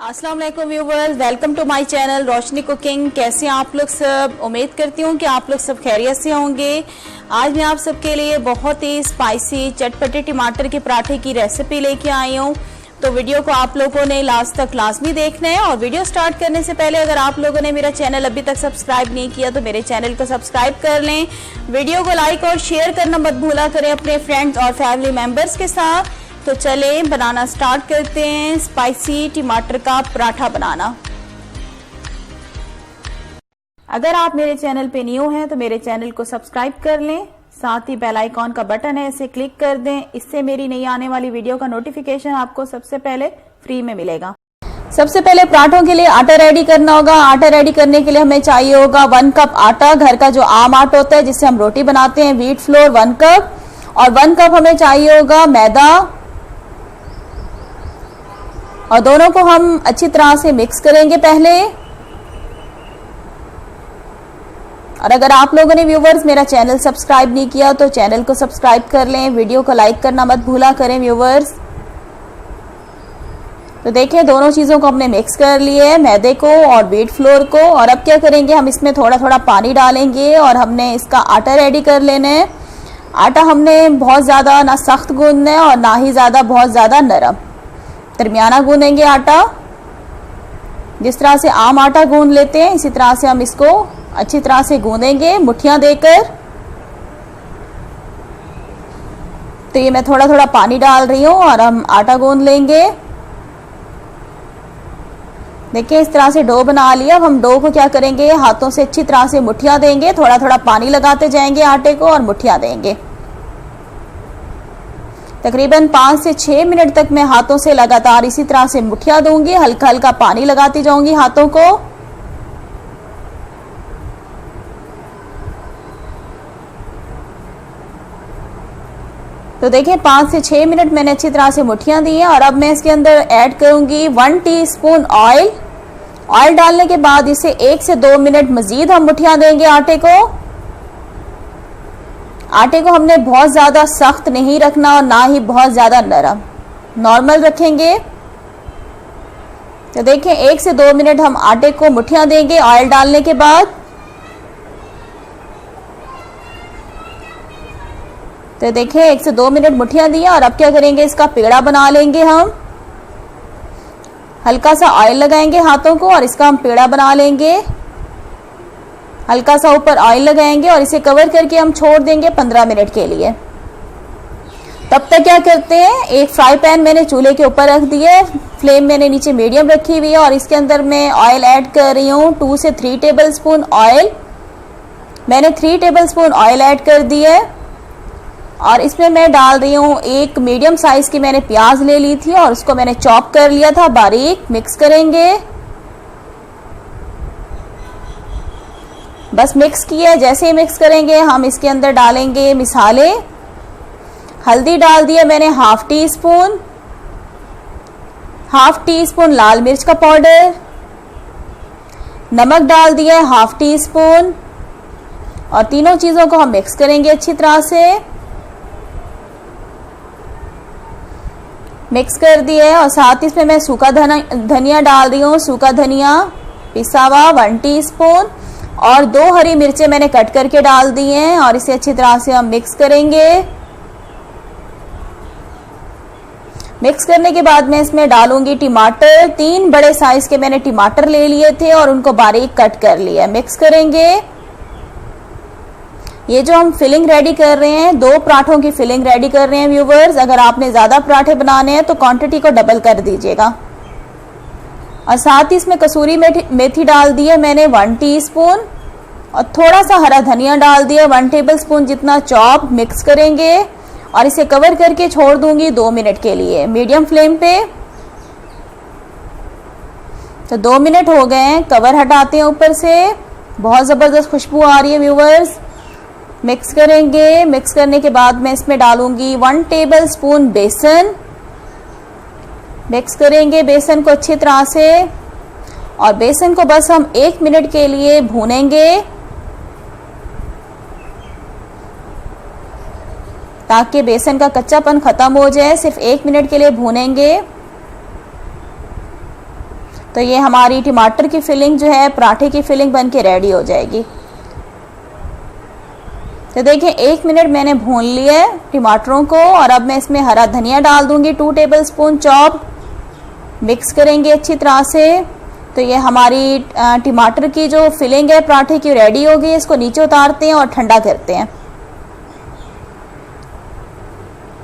अस्सलाम वालेकुम viewers, welcome to my channel Roshni cooking. कैसे हैं आप लोग सब? उम्मीद करती हूँ कि आप लोग सब खैरियत से होंगे। आज मैं आप सबके लिए बहुत ही स्पाइसी चटपटे टमाटर के पराठे की रेसिपी लेके आई हूँ। तो वीडियो को आप लोगों ने लास्ट तक लाजमी देखना है। और वीडियो स्टार्ट करने से पहले अगर आप लोगों ने मेरा चैनल अभी तक सब्सक्राइब नहीं किया तो मेरे चैनल को सब्सक्राइब कर लें। वीडियो को लाइक और शेयर करना मत भूला करें अपने फ्रेंड्स और फैमिली मेम्बर्स के साथ। तो चलें बनाना स्टार्ट करते हैं स्पाइसी टमाटर का पराठा बनाना। अगर आप मेरे चैनल पे न्यू हैं तो मेरे चैनल को सब्सक्राइब कर लें, साथ ही बेल आइकॉन का बटन है इसे क्लिक कर दें। इससे मेरी नई आने वाली वीडियो का नोटिफिकेशन आपको सबसे पहले फ्री में मिलेगा। सबसे पहले पराठों के लिए आटा रेडी करना होगा। आटा रेडी करने के लिए हमें चाहिए होगा 1 कप आटा, घर का जो आम आटा होता है जिससे हम रोटी बनाते हैं, व्हीट फ्लोर 1 कप, और 1 कप हमें चाहिए होगा मैदा। और दोनों को हम अच्छी तरह से मिक्स करेंगे पहले। और अगर आप लोगों ने व्यूवर्स मेरा चैनल सब्सक्राइब नहीं किया तो चैनल को सब्सक्राइब कर लें, वीडियो को लाइक करना मत भूला करें व्यूवर्स। तो देखिए दोनों चीज़ों को हमने मिक्स कर लिया है, मैदे को और व्हीट फ्लोर को। और अब क्या करेंगे, हम इसमें थोड़ा थोड़ा पानी डालेंगे और हमने इसका आटा रेडी कर लेना है। आटा हमने बहुत ज़्यादा ना सख्त गूंदना है और ना ही ज़्यादा बहुत ज़्यादा नरम, दरमियाना गूंदेंगे आटा। जिस तरह से आम आटा गूंद लेते हैं इसी तरह से हम इसको अच्छी तरह से गूंदेंगे मुट्ठियां देकर। तो ये मैं थोड़ा थोड़ा पानी डाल रही हूँ और हम आटा गूंद लेंगे। देखिए इस तरह से डो बना लिया। अब हम डो को क्या करेंगे, हाथों से अच्छी तरह से मुट्ठियां देंगे, थोड़ा थोड़ा पानी लगाते जाएंगे आटे को और मुट्ठियां देंगे। तकरीबन 5 से 6 मिनट तक मैं हाथों से लगातार इसी तरह से मुट्ठियां दूंगी, हल्का हल्का पानी लगाती जाऊंगी हाथों को। तो देखिए 5 से 6 मिनट मैंने अच्छी तरह से मुट्ठियां दी हैं। और अब मैं इसके अंदर ऐड करूंगी 1 टीस्पून ऑयल। ऑयल डालने के बाद इसे 1 से 2 मिनट मजीद हम मुट्ठियां देंगे आटे को। आटे को हमने बहुत ज़्यादा सख्त नहीं रखना और ना ही बहुत ज़्यादा नरम, नॉर्मल रखेंगे। तो देखिए 1 से 2 मिनट हम आटे को मुट्ठियां देंगे ऑयल डालने के बाद। तो देखिए 1 से 2 मिनट मुट्ठियां दी और अब क्या करेंगे, इसका पेड़ा बना लेंगे हम। हल्का सा ऑयल लगाएंगे हाथों को और इसका हम पेड़ा बना लेंगे। हल्का सा ऊपर ऑयल लगाएंगे और इसे कवर करके हम छोड़ देंगे 15 मिनट के लिए। तब तक क्या करते हैं, एक फ्राई पैन मैंने चूल्हे के ऊपर रख दिया है, फ्लेम मैंने नीचे मीडियम रखी हुई है और इसके अंदर मैं ऑयल ऐड कर रही हूँ 2 से 3 टेबल स्पून ऑयल। मैंने 3 टेबल स्पून ऑयल ऐड कर दी है और इसमें मैं डाल रही हूँ एक मीडियम साइज की मैंने प्याज ले ली थी और उसको मैंने चॉप कर लिया था बारीक। मिक्स करेंगे, बस मिक्स किया। जैसे ही मिक्स करेंगे हम इसके अंदर डालेंगे मिसाले। हल्दी डाल दिया मैंने हाफ टी स्पून लाल मिर्च का पाउडर। नमक डाल दिया है हाफ टी स्पून। और तीनों चीजों को हम मिक्स करेंगे अच्छी तरह से। मिक्स कर दिया है और साथ ही इसमें मैं सूखा धनिया डाल रही हूँ, सूखा धनिया पिसा हुआ 1 टीस्पून। और 2 हरी मिर्चें मैंने कट करके डाल दी हैं और इसे अच्छी तरह से हम मिक्स करेंगे। मिक्स करने के बाद मैं इसमें डालूंगी टमाटर। 3 बड़े साइज के मैंने टमाटर ले लिए थे और उनको बारीक कट कर लिया। मिक्स करेंगे। ये जो हम फिलिंग रेडी कर रहे हैं, 2 पराठों की फिलिंग रेडी कर रहे हैं व्यूवर्स। अगर आपने ज्यादा पराठे बनाने हैं तो क्वांटिटी को डबल कर दीजिएगा। और साथ ही इसमें कसूरी मेथी डाल दी है मैंने 1 टीस्पून और थोड़ा सा हरा धनिया डाल दिया 1 टेबल स्पून जितना चॉप। मिक्स करेंगे और इसे कवर करके छोड़ दूंगी 2 मिनट के लिए मीडियम फ्लेम पे। तो 2 मिनट हो गए हैं, कवर हटाते हैं ऊपर से। बहुत ज़बरदस्त खुशबू आ रही है व्यूवर्स। मिक्स करेंगे। मिक्स करने के बाद मैं इसमें डालूंगी 1 टेबल स्पून बेसन। मिक्स करेंगे बेसन को अच्छी तरह से और बेसन को बस हम 1 मिनट के लिए भूनेंगे ताकि बेसन का कच्चापन खत्म हो जाए। सिर्फ 1 मिनट के लिए भूनेंगे। तो ये हमारी टमाटर की फिलिंग जो है पराठे की फिलिंग बन के रेडी हो जाएगी। तो देखिए 1 मिनट मैंने भून लिया है टमाटरों को और अब मैं इसमें हरा धनिया डाल दूंगी 2 टेबलस्पून चॉप। मिक्स करेंगे अच्छी तरह से। तो ये हमारी टमाटर की जो फिलिंग है पराठे की रेडी हो गई। इसको नीचे उतारते हैं और ठंडा करते हैं।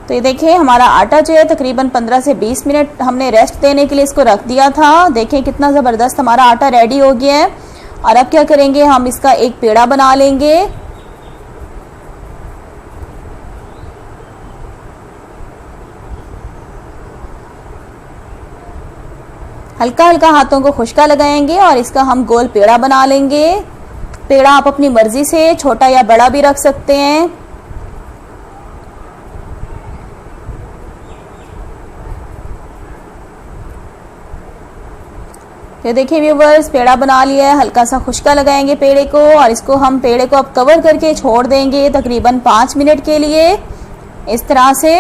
तो ये देखिए हमारा आटा जो है तकरीबन 15 से 20 मिनट हमने रेस्ट देने के लिए इसको रख दिया था। देखें कितना ज़बरदस्त हमारा आटा रेडी हो गया है। और अब क्या करेंगे, हम इसका एक पेड़ा बना लेंगे। हल्का हल्का हाथों को खुश्का लगाएंगे और इसका हम गोल पेड़ा बना लेंगे। पेड़ा आप अपनी मर्जी से छोटा या बड़ा भी रख सकते हैं। ये देखिए व्यूवर्स, पेड़ा बना लिया है। हल्का सा खुश्का लगाएंगे पेड़े को और इसको हम पेड़े को अब कवर करके छोड़ देंगे तकरीबन 5 मिनट के लिए इस तरह से।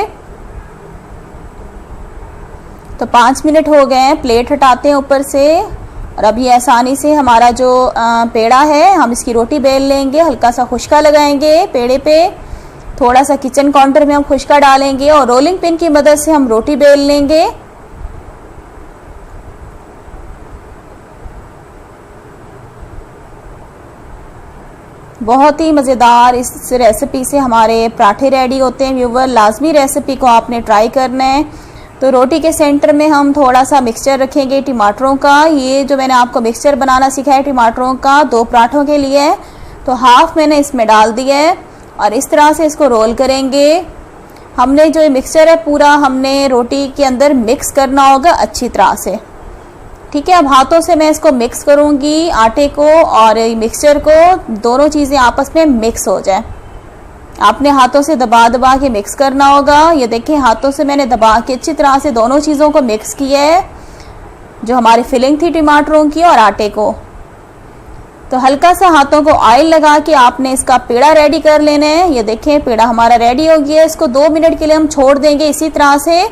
तो 5 मिनट हो गए हैं। प्लेट हटाते हैं ऊपर से और अब ये आसानी से हमारा जो पेड़ा है हम इसकी रोटी बेल लेंगे। हल्का सा खुश्का लगाएंगे पेड़े पे। थोड़ा सा किचन काउंटर में हम खुश्का डालेंगे और रोलिंग पिन की मदद से हम रोटी बेल लेंगे। बहुत ही मज़ेदार इस रेसिपी से हमारे पराठे रेडी होते हैं व्यूवर। लाजमी रेसिपी को आपने ट्राई करना है। तो रोटी के सेंटर में हम थोड़ा सा मिक्सचर रखेंगे टमाटरों का। ये जो मैंने आपको मिक्सचर बनाना सिखाया टमाटरों का 2 पराठों के लिए है, तो हाफ मैंने इसमें डाल दिया है और इस तरह से इसको रोल करेंगे। हमने जो ये मिक्सचर है पूरा हमने रोटी के अंदर मिक्स करना होगा अच्छी तरह से। ठीक है, अब हाथों से मैं इसको मिक्स करूंगी आटे को और मिक्सचर को, दोनों चीज़ें आपस में मिक्स हो जाए। आपने हाथों से दबा दबा के मिक्स करना होगा। ये देखिए हाथों से मैंने दबा के अच्छी तरह से दोनों चीज़ों को मिक्स किया है, जो हमारी फिलिंग थी टमाटरों की और आटे को। तो हल्का सा हाथों को ऑयल लगा के आपने इसका पेड़ा रेडी कर लेना है। ये देखें पेड़ा हमारा रेडी हो गया है। इसको 2 मिनट के लिए हम छोड़ देंगे इसी तरह से।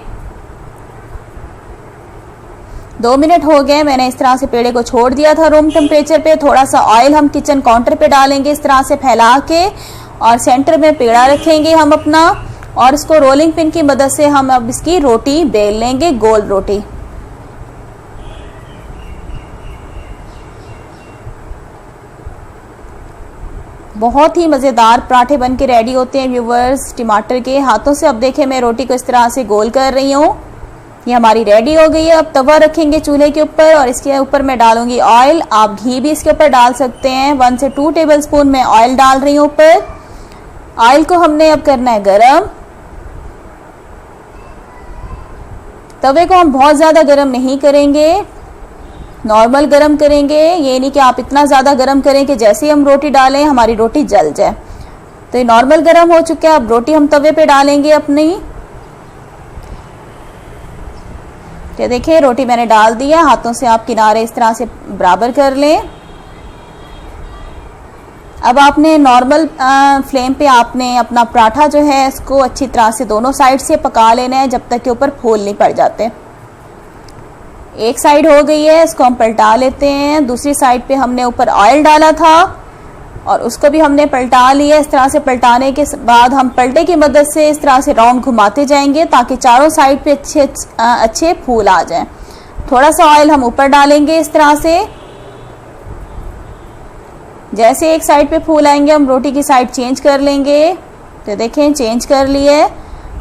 2 मिनट हो गए, मैंने इस तरह से पेड़े को छोड़ दिया था रूम टेम्परेचर पे। थोड़ा सा ऑयल हम किचन काउंटर पे डालेंगे इस तरह से फैला के और सेंटर में पेड़ा रखेंगे हम अपना और इसको रोलिंग पिन की मदद से हम अब इसकी रोटी बेल लेंगे, गोल रोटी। बहुत ही मज़ेदार पराठे बन के रेडी होते हैं व्यूवर्स टमाटर के। हाथों से अब देखें मैं रोटी को इस तरह से गोल कर रही हूँ। ये हमारी रेडी हो गई है। अब तवा रखेंगे चूल्हे के ऊपर और इसके ऊपर मैं डालूंगी ऑयल। आप घी भी इसके ऊपर डाल सकते हैं। 1 से 2 टेबलस्पून मैं ऑयल डाल रही हूँ ऊपर। ऑयल को हमने अब करना है गरम। तवे को हम बहुत ज़्यादा गरम नहीं करेंगे, नॉर्मल गरम करेंगे। ये नहीं कि आप इतना ज़्यादा गरम करें कि जैसे ही हम रोटी डालें हमारी रोटी जल जाए। तो ये नॉर्मल गरम हो चुका है। अब रोटी हम तवे पे डालेंगे अपनी। तो देखिए रोटी मैंने डाल दिया। हाथों से आप किनारे इस तरह से बराबर कर लें। अब आपने नॉर्मल फ्लेम पे आपने अपना पराठा जो है इसको अच्छी तरह से दोनों साइड से पका लेना है जब तक के ऊपर फूल नहीं पड़ जाते। एक साइड हो गई है, इसको हम पलटा लेते हैं। दूसरी साइड पे हमने ऊपर ऑयल डाला था और उसको भी हमने पलटा लिया। इस तरह से पलटाने के बाद हम पलटे की मदद से इस तरह से राउंड घुमाते जाएंगे ताकि चारों साइड पे अच्छे फूल आ जाएं। थोड़ा सा ऑयल हम ऊपर डालेंगे इस तरह से। जैसे एक साइड पे फूल आएंगे हम रोटी की साइड चेंज कर लेंगे। तो देखें चेंज कर लिए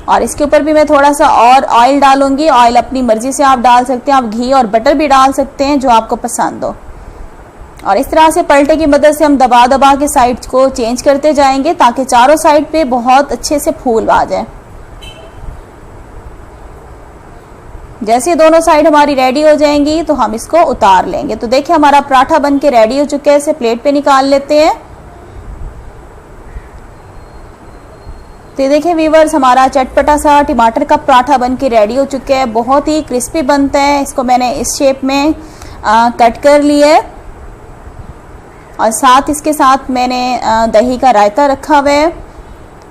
और इसके ऊपर भी मैं थोड़ा सा और ऑयल डालूंगी। ऑयल अपनी मर्जी से आप डाल सकते हैं, आप घी और बटर भी डाल सकते हैं जो आपको पसंद हो। और इस तरह से पलटे की मदद से हम दबा दबा के साइड को चेंज करते जाएंगे ताकि चारों साइड पे बहुत अच्छे से फूल आ जाए। जैसे दोनों साइड हमारी रेडी हो जाएंगी तो हम इसको उतार लेंगे। तो देखिए हमारा पराठा बन के रेडी हो चुका है। इसे प्लेट पे निकाल लेते हैं। तो ये देखिए व्यूवर्स हमारा चटपटा सा टमाटर का पराठा बन के रेडी हो चुका है। बहुत ही क्रिस्पी बनता है। इसको मैंने इस शेप में कट कर लिया है और साथ इसके साथ मैंने दही का रायता रखा हुआ है।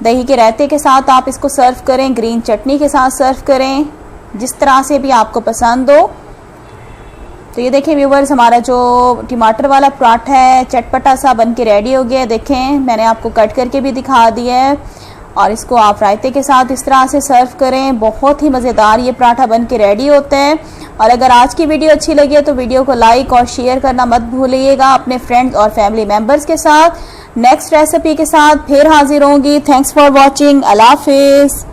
दही के रायते के साथ आप इसको सर्व करें, ग्रीन चटनी के साथ सर्व करें, जिस तरह से भी आपको पसंद हो। तो ये देखें व्यूवर्स, हमारा जो टमाटर वाला पराठा है चटपटा सा बन के रेडी हो गया है। देखें मैंने आपको कट करके भी दिखा दिया है और इसको आप रायते के साथ इस तरह से सर्व करें। बहुत ही मज़ेदार ये पराठा बन के रेडी होता है। और अगर आज की वीडियो अच्छी लगी है तो वीडियो को लाइक और शेयर करना मत भूलिएगा अपने फ्रेंड्स और फैमिली मेम्बर्स के साथ। नेक्स्ट रेसिपी के साथ फिर हाजिर होंगी। Thanks for watching. अल्लाह हाफिज़।